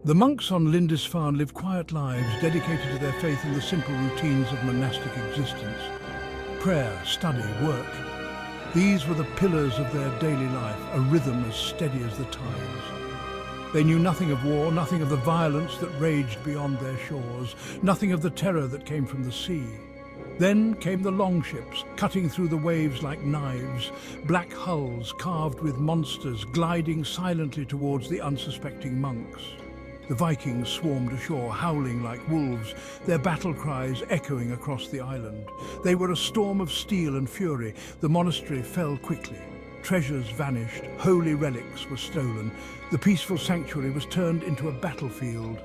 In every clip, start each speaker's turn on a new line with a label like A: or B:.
A: The monks on Lindisfarne lived quiet lives dedicated to their faith in the simple routines of monastic existence. Prayer, study, work. These were the pillars of their daily life, a rhythm as steady as the tides. They knew nothing of war, nothing of the violence that raged beyond their shores, nothing of the terror that came from the sea. Then came the longships, cutting through the waves like knives, black hulls carved with monsters gliding silently towards the unsuspecting monks. The Vikings swarmed ashore, howling like wolves, their battle cries echoing across the island. They were a storm of steel and fury. The monastery fell quickly. Treasures vanished, holy relics were stolen. The peaceful sanctuary was turned into a battlefield.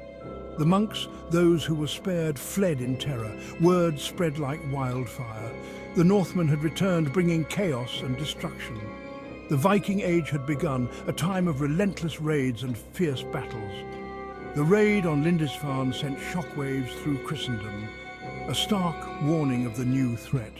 A: The monks, those who were spared, fled in terror. Word spread like wildfire. The Northmen had returned, bringing chaos and destruction. The Viking Age had begun, a time of relentless raids and fierce battles. The raid on Lindisfarne sent shockwaves through Christendom, a stark warning of the new threat.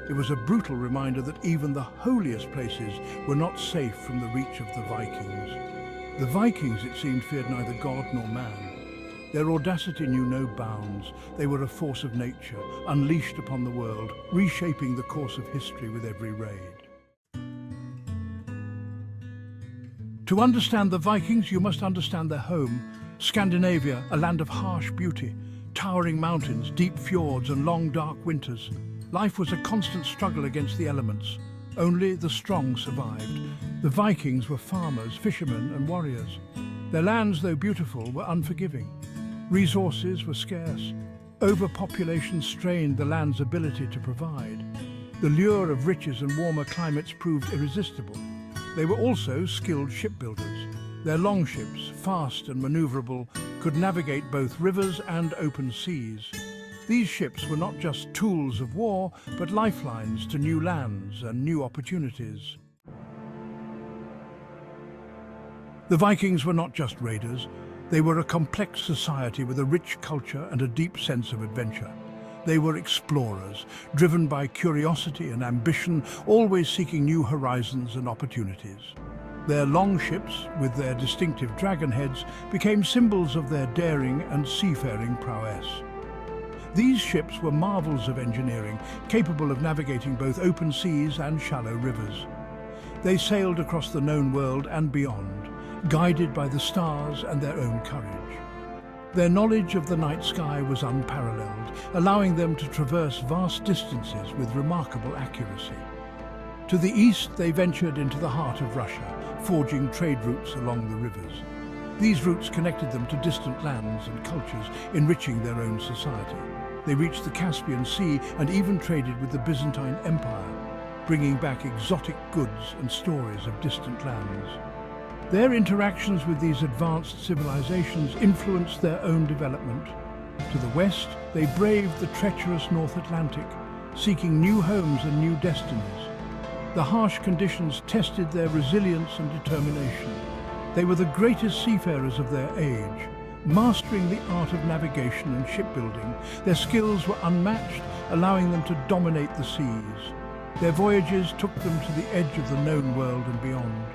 A: It was a brutal reminder that even the holiest places were not safe from the reach of the Vikings. The Vikings, it seemed, feared neither God nor man. Their audacity knew no bounds. They were a force of nature, unleashed upon the world, reshaping the course of history with every raid. To understand the Vikings, you must understand their home. Scandinavia, a land of harsh beauty, towering mountains, deep fjords and long dark winters. Life was a constant struggle against the elements. Only the strong survived. The Vikings were farmers, fishermen and warriors. Their lands, though beautiful, were unforgiving. Resources were scarce. Overpopulation strained the land's ability to provide. The lure of riches and warmer climates proved irresistible. They were also skilled shipbuilders. Their longships, fast and maneuverable, could navigate both rivers and open seas. These ships were not just tools of war, but lifelines to new lands and new opportunities. The Vikings were not just raiders. They were a complex society with a rich culture and a deep sense of adventure. They were explorers, driven by curiosity and ambition, always seeking new horizons and opportunities. Their longships, with their distinctive dragon heads, became symbols of their daring and seafaring prowess. These ships were marvels of engineering, capable of navigating both open seas and shallow rivers. They sailed across the known world and beyond, guided by the stars and their own courage. Their knowledge of the night sky was unparalleled, allowing them to traverse vast distances with remarkable accuracy. To the east, they ventured into the heart of Russia, forging trade routes along the rivers. These routes connected them to distant lands and cultures, enriching their own society. They reached the Caspian Sea and even traded with the Byzantine Empire, bringing back exotic goods and stories of distant lands. Their interactions with these advanced civilizations influenced their own development. To the west, they braved the treacherous North Atlantic, seeking new homes and new destinies. The harsh conditions tested their resilience and determination. They were the greatest seafarers of their age, mastering the art of navigation and shipbuilding. Their skills were unmatched, allowing them to dominate the seas. Their voyages took them to the edge of the known world and beyond.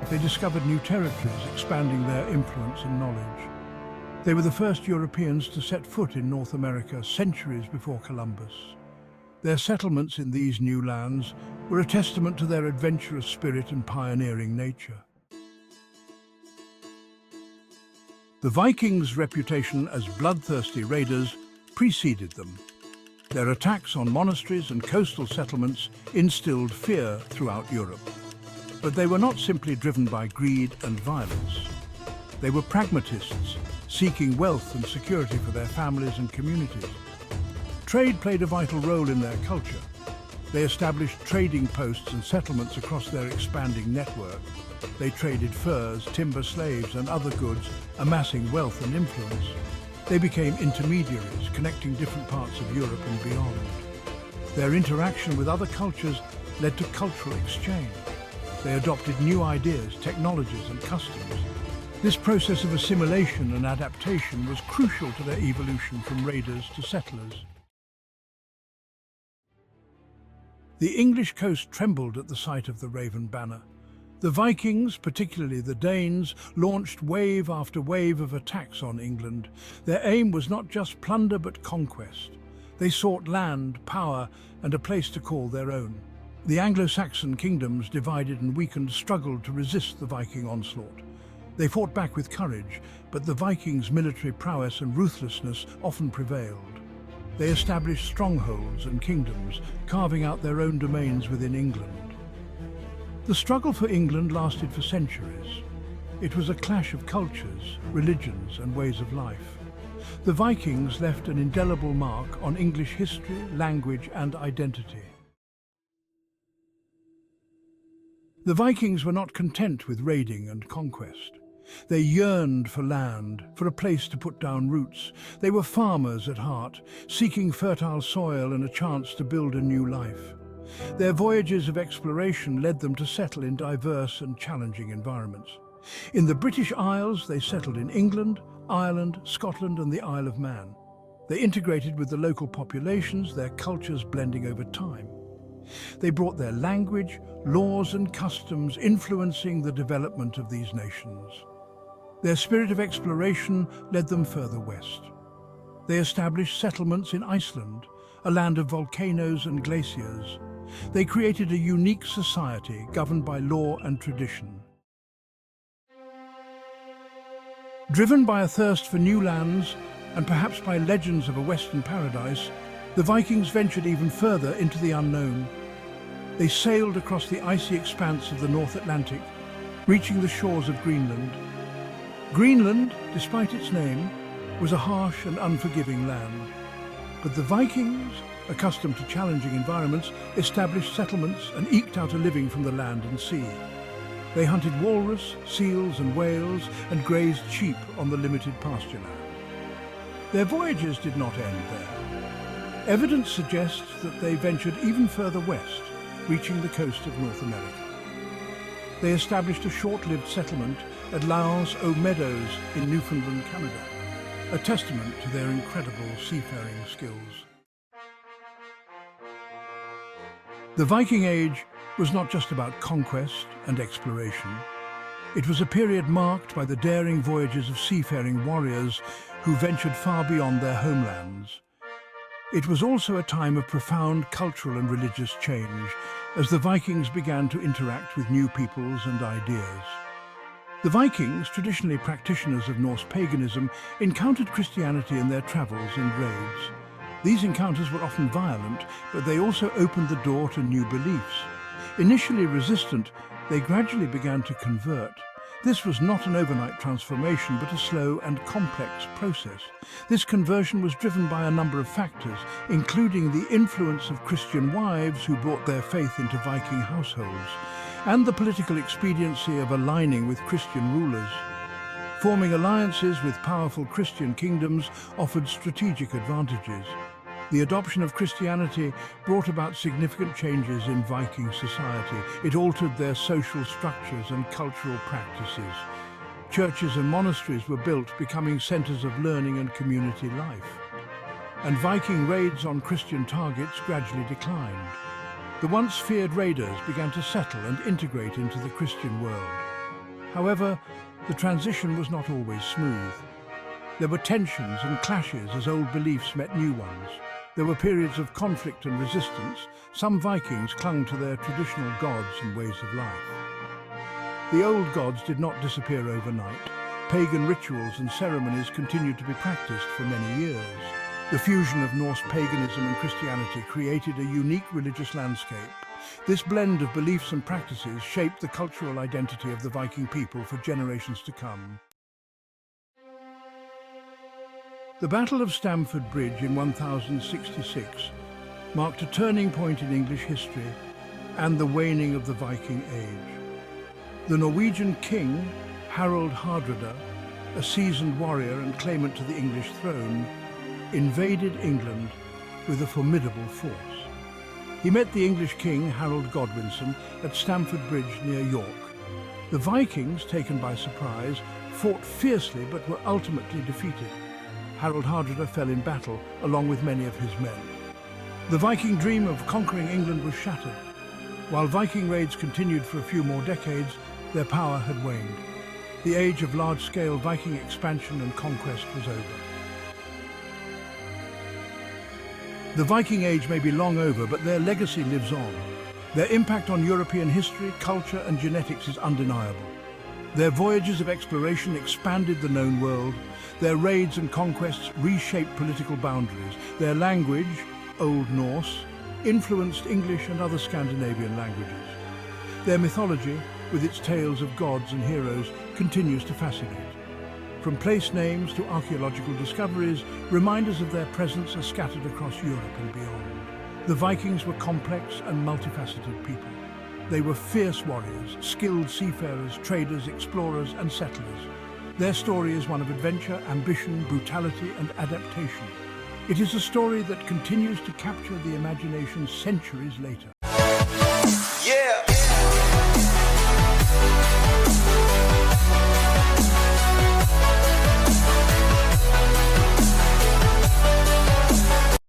A: They discovered new territories, expanding their influence and knowledge. They were the first Europeans to set foot in North America centuries before Columbus. Their settlements in these new lands were a testament to their adventurous spirit and pioneering nature. The Vikings' reputation as bloodthirsty raiders preceded them. Their attacks on monasteries and coastal settlements instilled fear throughout Europe. But they were not simply driven by greed and violence. They were pragmatists, seeking wealth and security for their families and communities. Trade played a vital role in their culture. They established trading posts and settlements across their expanding network. They traded furs, timber, slaves, and other goods, amassing wealth and influence. They became intermediaries, connecting different parts of Europe and beyond. Their interaction with other cultures led to cultural exchange. They adopted new ideas, technologies, and customs. This process of assimilation and adaptation was crucial to their evolution from raiders to settlers. The English coast trembled at the sight of the Raven banner. The Vikings, particularly the Danes, launched wave after wave of attacks on England. Their aim was not just plunder but conquest. They sought land, power, and a place to call their own. The Anglo-Saxon kingdoms, divided and weakened, struggled to resist the Viking onslaught. They fought back with courage, but the Vikings' military prowess and ruthlessness often prevailed. They established strongholds and kingdoms, carving out their own domains within England. The struggle for England lasted for centuries. It was a clash of cultures, religions, and ways of life. The Vikings left an indelible mark on English history, language, and identity. The Vikings were not content with raiding and conquest. They yearned for land, for a place to put down roots. They were farmers at heart, seeking fertile soil and a chance to build a new life. Their voyages of exploration led them to settle in diverse and challenging environments. In the British Isles, they settled in England, Ireland, Scotland, and the Isle of Man. They integrated with the local populations, their cultures blending over time. They brought their language, laws, and customs influencing the development of these nations. Their spirit of exploration led them further west. They established settlements in Iceland, a land of volcanoes and glaciers. They created a unique society governed by law and tradition. Driven by a thirst for new lands, and perhaps by legends of a Western paradise, the Vikings ventured even further into the unknown. They sailed across the icy expanse of the North Atlantic, reaching the shores of Greenland. Greenland, despite its name, was a harsh and unforgiving land. But the Vikings, accustomed to challenging environments, established settlements and eked out a living from the land and sea. They hunted walrus, seals and whales and grazed sheep on the limited pasture land. Their voyages did not end there. Evidence suggests that they ventured even further west, reaching the coast of North America. They established a short-lived settlement at L'Anse aux Meadows in Newfoundland, Canada, a testament to their incredible seafaring skills. The Viking Age was not just about conquest and exploration. It was a period marked by the daring voyages of seafaring warriors who ventured far beyond their homelands. It was also a time of profound cultural and religious change as the Vikings began to interact with new peoples and ideas. The Vikings, traditionally practitioners of Norse paganism, encountered Christianity in their travels and raids. These encounters were often violent, but they also opened the door to new beliefs. Initially resistant, they gradually began to convert. This was not an overnight transformation, but a slow and complex process. This conversion was driven by a number of factors, including the influence of Christian wives who brought their faith into Viking households, and the political expediency of aligning with Christian rulers. Forming alliances with powerful Christian kingdoms offered strategic advantages. The adoption of Christianity brought about significant changes in Viking society. It altered their social structures and cultural practices. Churches and monasteries were built, becoming centers of learning and community life. And Viking raids on Christian targets gradually declined. The once feared raiders began to settle and integrate into the Christian world. However, the transition was not always smooth. There were tensions and clashes as old beliefs met new ones. There were periods of conflict and resistance. Some Vikings clung to their traditional gods and ways of life. The old gods did not disappear overnight. Pagan rituals and ceremonies continued to be practiced for many years. The fusion of Norse paganism and Christianity created a unique religious landscape. This blend of beliefs and practices shaped the cultural identity of the Viking people for generations to come. The Battle of Stamford Bridge in 1066 marked a turning point in English history and the waning of the Viking Age. The Norwegian king, Harald Hardrada, a seasoned warrior and claimant to the English throne, invaded England with a formidable force. He met the English king, Harold Godwinson, at Stamford Bridge near York. The Vikings, taken by surprise, fought fiercely but were ultimately defeated. Harald Hardrada fell in battle, along with many of his men. The Viking dream of conquering England was shattered. While Viking raids continued for a few more decades, their power had waned. The age of large-scale Viking expansion and conquest was over. The Viking Age may be long over, but their legacy lives on. Their impact on European history, culture, and genetics is undeniable. Their voyages of exploration expanded the known world. Their raids and conquests reshaped political boundaries. Their language, Old Norse, influenced English and other Scandinavian languages. Their mythology, with its tales of gods and heroes, continues to fascinate. From place names to archaeological discoveries, reminders of their presence are scattered across Europe and beyond. The Vikings were complex and multifaceted people. They were fierce warriors, skilled seafarers, traders, explorers, and settlers. Their story is one of adventure, ambition, brutality, and adaptation. It is a story that continues to capture the imagination centuries later.